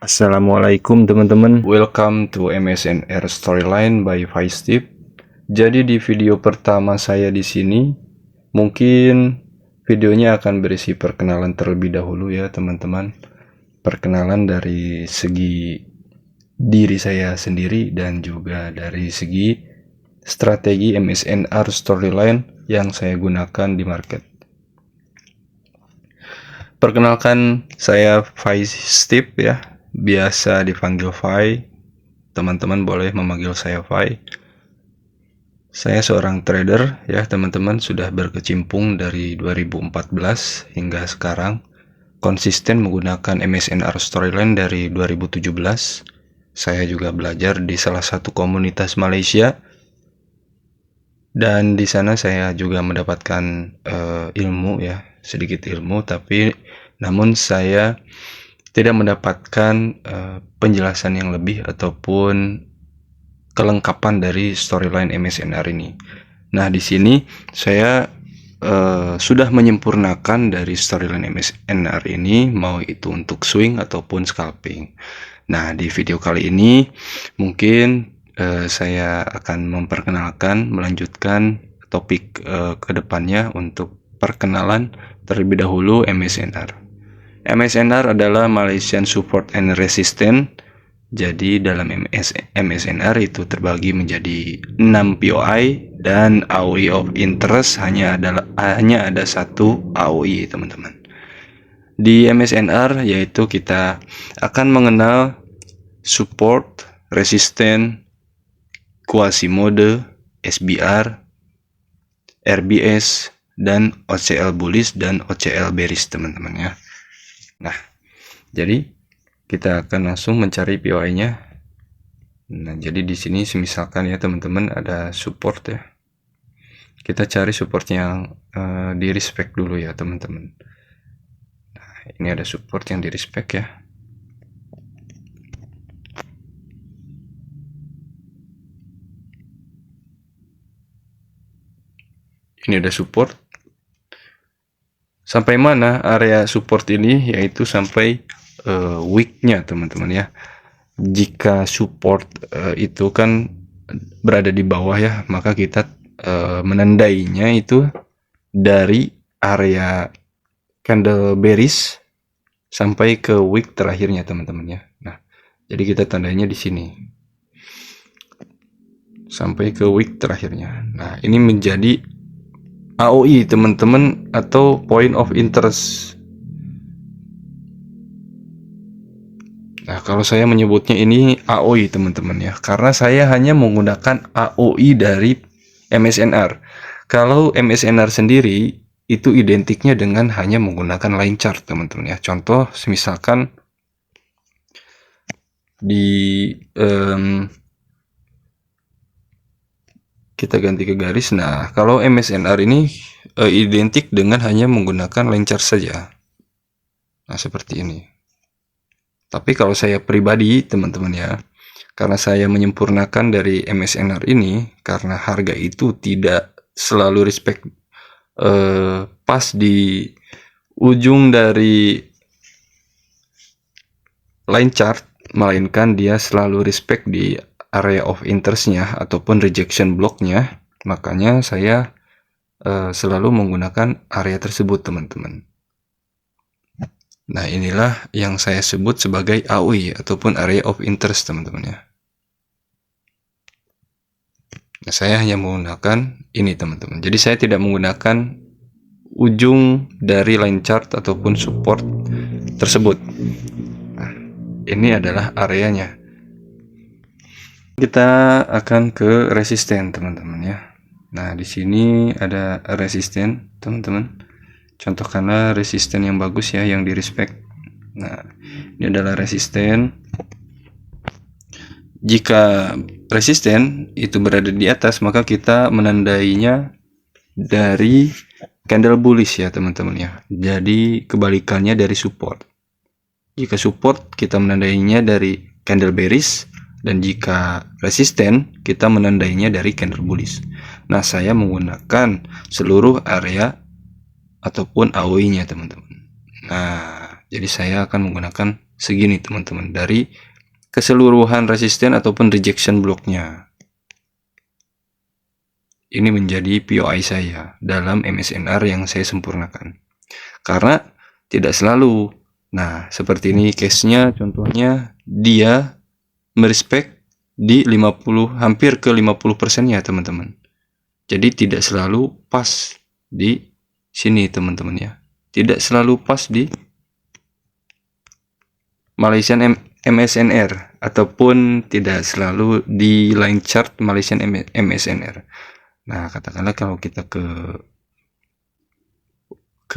Assalamualaikum teman-teman. Welcome to MSNR Storyline by Faistip. Jadi di video pertama saya di sini, mungkin videonya akan berisi perkenalan terlebih dahulu ya teman-teman. Perkenalan dari segi diri saya sendiri dan juga dari segi strategi MSNR Storyline yang saya gunakan di market. Perkenalkan, saya Faistip ya, biasa dipanggil Fai. Teman-teman boleh memanggil saya Fai. Saya seorang trader ya teman-teman, sudah berkecimpung dari 2014 hingga sekarang. Konsisten menggunakan MSNR Storyline dari 2017. Saya juga belajar di salah satu komunitas Malaysia. Dan di sana saya juga mendapatkan ilmu ya, sedikit ilmu, tapi namun saya tidak mendapatkan penjelasan yang lebih ataupun kelengkapan dari storyline MSNR ini. Nah, di sini saya sudah menyempurnakan dari storyline MSNR ini, mau itu untuk swing ataupun scalping. Nah, di video kali ini mungkin saya akan memperkenalkan, melanjutkan topik kedepannya untuk perkenalan terlebih dahulu MSNR. MSNR adalah Malaysian Support and Resistance. Jadi dalam MSNR itu terbagi menjadi 6 POI dan AOI of interest hanya ada satu AOI teman-teman. Di MSNR yaitu kita akan mengenal support, resistance, Quasimodo, SBR, RBS, dan OCL bullish dan OCL bearish teman-teman ya. Nah, jadi kita akan langsung mencari POI-nya. Nah, jadi di sini misalkan ya teman-teman ada support ya. Kita cari support yang di respect dulu ya teman-teman. Nah, ini ada support yang di respect ya. Ini ada support. Sampai mana area support ini? Yaitu sampai wick-nya teman-teman ya. Jika support itu kan berada di bawah ya, maka kita menandainya itu dari area candle bearish sampai ke wick terakhirnya teman-teman ya. Nah, jadi kita tandainya di sini sampai ke wick terakhirnya. Nah, ini menjadi AOI teman-teman atau point of interest. Nah, kalau saya menyebutnya ini AOI teman-teman ya, karena saya hanya menggunakan AOI dari MSNR. Kalau MSNR sendiri itu identiknya dengan hanya menggunakan line chart teman-teman ya. Contoh misalkan di kita ganti ke garis. Nah, kalau MSNR ini identik dengan hanya menggunakan line chart saja. Nah, seperti ini. Tapi kalau saya pribadi teman-teman ya, karena saya menyempurnakan dari MSNR ini, karena harga itu tidak selalu respect pas di ujung dari line chart, melainkan dia selalu respect di area of interest-nya ataupun rejection block-nya. Makanya saya selalu menggunakan area tersebut teman-teman. Nah, inilah yang saya sebut sebagai AOI ataupun area of interest teman-teman ya. Nah, saya hanya menggunakan ini teman-teman. Jadi saya tidak menggunakan ujung dari line chart ataupun support tersebut. Nah, ini adalah areanya. Kita akan ke resisten teman-teman ya. Nah, di sini ada resisten teman-teman. Contohkanlah resisten yang bagus ya, yang di respect. Nah, ini adalah resisten. Jika resisten itu berada di atas, maka kita menandainya dari candle bullish ya teman-teman ya. Jadi kebalikannya dari support. Jika support kita menandainya dari candle bearish, dan jika resisten kita menandainya dari candle bullish. Nah, saya menggunakan seluruh area ataupun AOI-nya teman-teman. Nah, jadi saya akan menggunakan segini teman-teman dari keseluruhan resisten ataupun rejection blocknya. Ini menjadi POI saya dalam MSNR yang saya sempurnakan. Karena tidak selalu. Nah, seperti ini case-nya, contohnya dia merespek di 50, hampir ke 50% ya teman-teman. Jadi tidak selalu pas di sini teman-teman ya. Tidak selalu pas di Malaysian MSNR ataupun tidak selalu di line chart Malaysian MSNR. Nah, katakanlah kalau kita ke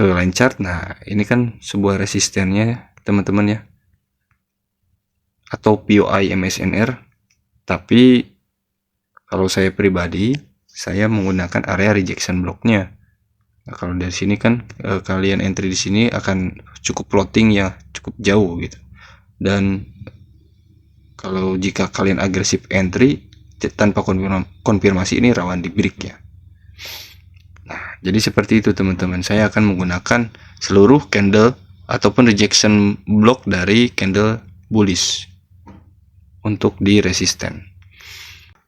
line chart, nah ini kan sebuah resistennya teman-teman ya, atau POI MSNR. Tapi kalau saya pribadi, saya menggunakan area rejection blocknya. Nah, kalau dari sini kan kalian entry di sini akan cukup floating ya, cukup jauh gitu. Dan kalau jika kalian agresif entry tanpa konfirmasi, ini rawan di break ya. Nah, jadi seperti itu teman-teman. Saya akan menggunakan seluruh candle ataupun rejection block dari candle bullish untuk di resisten.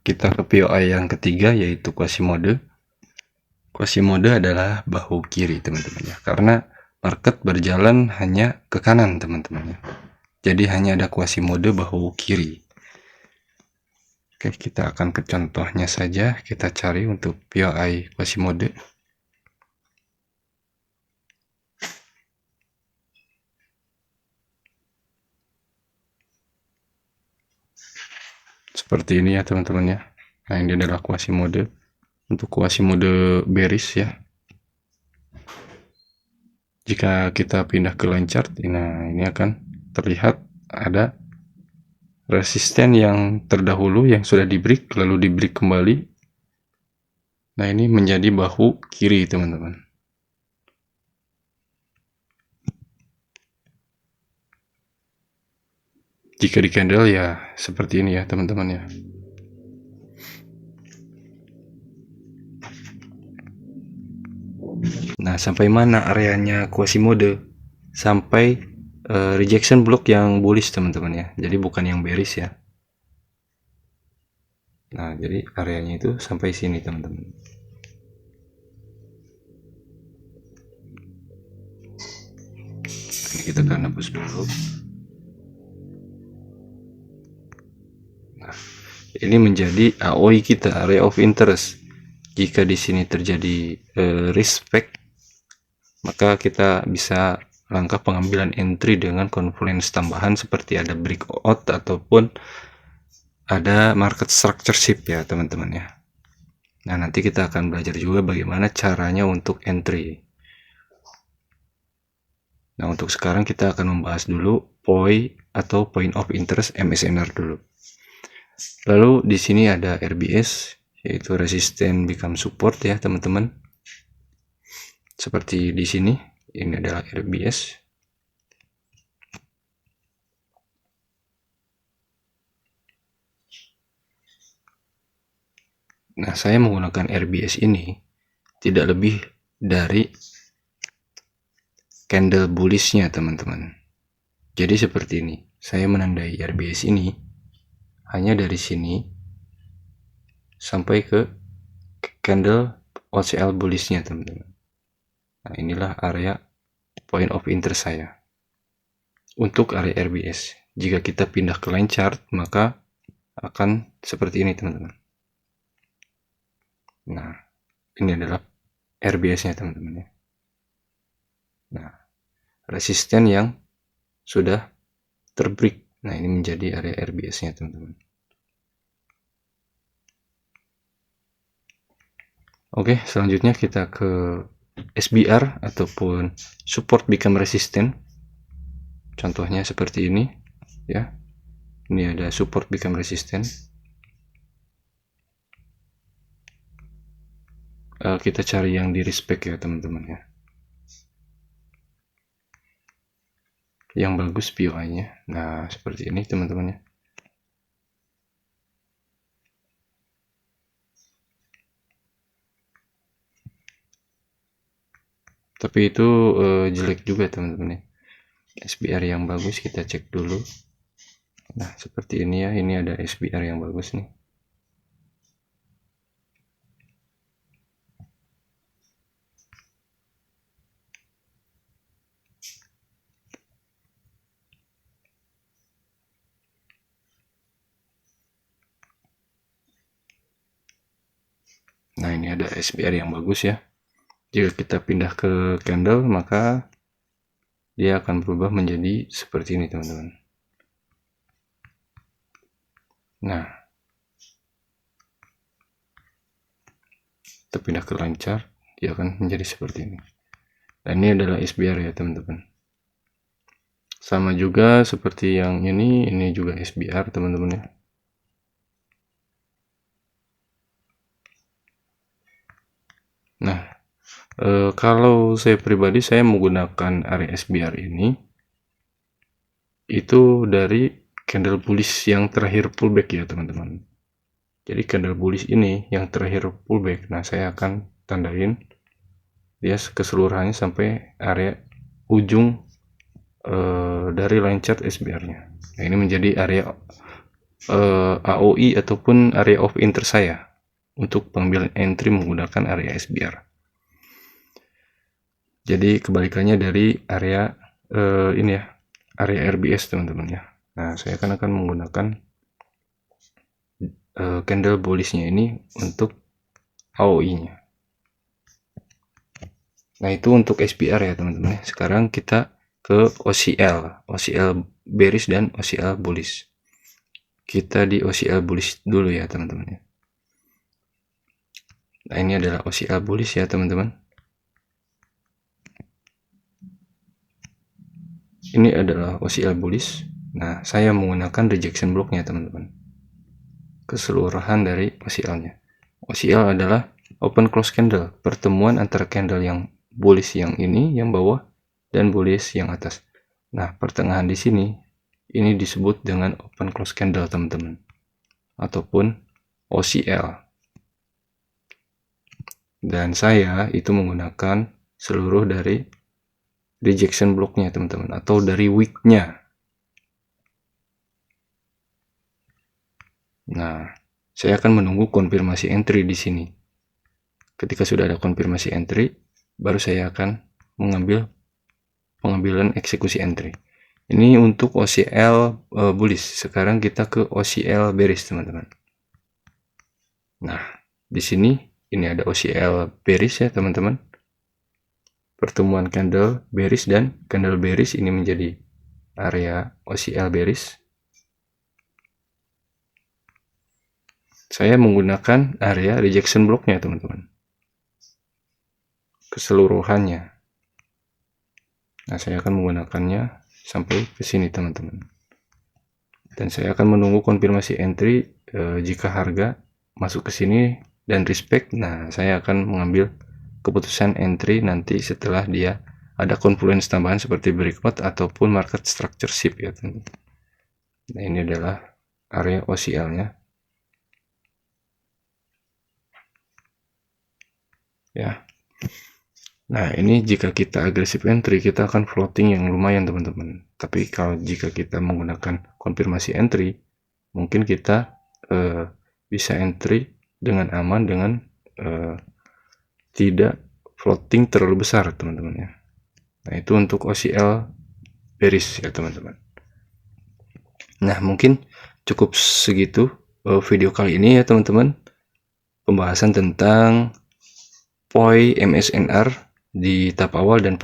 Kita ke POI yang ketiga, yaitu Quasimodo. Quasimodo adalah bahu kiri teman-teman ya, karena market berjalan hanya ke kanan teman-teman ya. Jadi hanya ada Quasimodo bahu kiri. Oke, kita akan ke contohnya saja. Kita cari untuk POI Quasimodo. Seperti ini ya teman-teman ya. Nah, ini adalah Quasimodo. Untuk Quasimodo bearish ya. Jika kita pindah ke line chart, nah ini akan terlihat ada resisten yang terdahulu yang sudah di break lalu di break kembali. Nah, ini menjadi bahu kiri teman-teman. Jika di candle ya seperti ini ya teman-teman ya. Nah, sampai mana areanya Quasimodo? Sampai rejection block yang bullish teman-teman ya. Jadi bukan yang bearish ya. Nah, jadi areanya itu sampai sini teman-teman. Ini kita akan hapus dulu. Nah, ini menjadi AOI kita, area of interest. Jika di sini terjadi respect, maka kita bisa langkah pengambilan entry dengan confluence tambahan seperti ada breakout ataupun ada market structure shift ya teman-teman ya. Nah, nanti kita akan belajar juga bagaimana caranya untuk entry. Nah, untuk sekarang kita akan membahas dulu point atau point of interest MSNR dulu. Lalu di sini ada RBS, yaitu resistance become support ya teman-teman. Seperti di sini, ini adalah RBS. Nah, saya menggunakan RBS ini tidak lebih dari candle bullishnya teman-teman. Jadi seperti ini, saya menandai RBS ini hanya dari sini sampai ke candle OCL bullishnya teman-teman. Nah, inilah area point of interest saya untuk area RBS. Jika kita pindah ke line chart, maka akan seperti ini teman-teman. Nah, ini adalah RBS-nya teman-teman ya. Nah, resisten yang sudah terbreak. Nah, ini menjadi area RBS-nya teman-teman. Oke, selanjutnya kita ke SBR ataupun support become resistant. Contohnya seperti ini ya. Ini ada support become resistant. Kita cari yang di respect ya teman-teman ya. Yang bagus POI-nya. Nah, seperti ini teman-teman ya. Tapi itu jelek juga teman-teman ya. SBR yang bagus kita cek dulu. Nah, seperti ini ya, ini ada SBR yang bagus nih. Nah, ini ada SBR yang bagus ya. Jika kita pindah ke candle, maka dia akan berubah menjadi seperti ini, teman-teman. Nah, kita pindah ke lancar, dia akan menjadi seperti ini. Dan ini adalah SBR ya, teman-teman. Sama juga seperti yang ini juga SBR, teman-teman ya. Nah, kalau saya pribadi, saya menggunakan area SBR ini itu dari candle bullish yang terakhir pullback ya, teman-teman. Jadi candle bullish ini yang terakhir pullback, nah saya akan tandain dia keseluruhannya sampai area ujung dari line chart SBR-nya. Nah, ini menjadi area AOI ataupun area of interest saya untuk pengambilan entry menggunakan area SBR. Jadi kebalikannya dari area ini ya, area RBS, teman-teman ya. Nah, saya akan menggunakan candle bullish-nya ini untuk AOI-nya. Nah, itu untuk SBR ya, teman-teman. Sekarang kita ke OCL bearish dan OCL bullish. Kita di OCL bullish dulu ya, teman-teman. Nah, ini adalah OCL bullish ya, teman-teman. Ini adalah OCL bullish. Nah, saya menggunakan rejection blocknya, teman-teman. Keseluruhan dari OCL-nya. OCL adalah open close candle, pertemuan antara candle yang bullish yang ini, yang bawah, dan bullish yang atas. Nah, pertengahan di sini, ini disebut dengan open close candle, teman-teman. Ataupun OCL. Dan saya itu menggunakan seluruh dari rejection blocknya, teman-teman, atau dari wick-nya. Nah, saya akan menunggu konfirmasi entry di sini. Ketika sudah ada konfirmasi entry, baru saya akan mengambil pengambilan eksekusi entry. Ini untuk OCL bullish. Sekarang kita ke OCL bearish, teman-teman. Nah, di sini ini ada OCL bearish ya, teman-teman. Pertemuan candle bearish dan candle bearish ini menjadi area OCL bearish. Saya menggunakan area rejection blocknya, teman-teman. Keseluruhannya. Nah, saya akan menggunakannya sampai ke sini, teman-teman. Dan saya akan menunggu konfirmasi entry jika harga masuk ke sini dan respect. Nah, saya akan mengambil keputusan entry nanti setelah dia ada confluence tambahan seperti breakout ataupun market structure shift ya, teman-teman. Nah, ini adalah area OCL-nya. Ya. Nah, ini jika kita agresif entry, kita akan floating yang lumayan, teman-teman. Tapi kalau jika kita menggunakan konfirmasi entry, mungkin kita bisa entry dengan aman, dengan tidak floating terlalu besar, teman-teman ya. Nah, itu untuk OCL bearish ya, teman-teman. Nah, mungkin cukup segitu video kali ini ya, teman-teman. Pembahasan tentang POI MSNR di tahap awal dan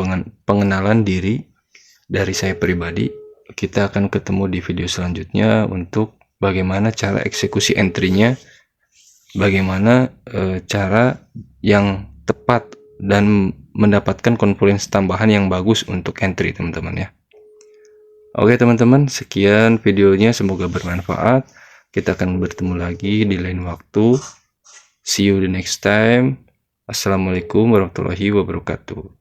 pengenalan diri dari saya pribadi. Kita akan ketemu di video selanjutnya untuk bagaimana cara eksekusi entry-nya, bagaimana cara yang tepat dan mendapatkan confluence tambahan yang bagus untuk entry, teman-teman ya. Oke, teman-teman, sekian videonya, semoga bermanfaat. Kita akan bertemu lagi di lain waktu. See you the next time. Assalamualaikum warahmatullahi wabarakatuh.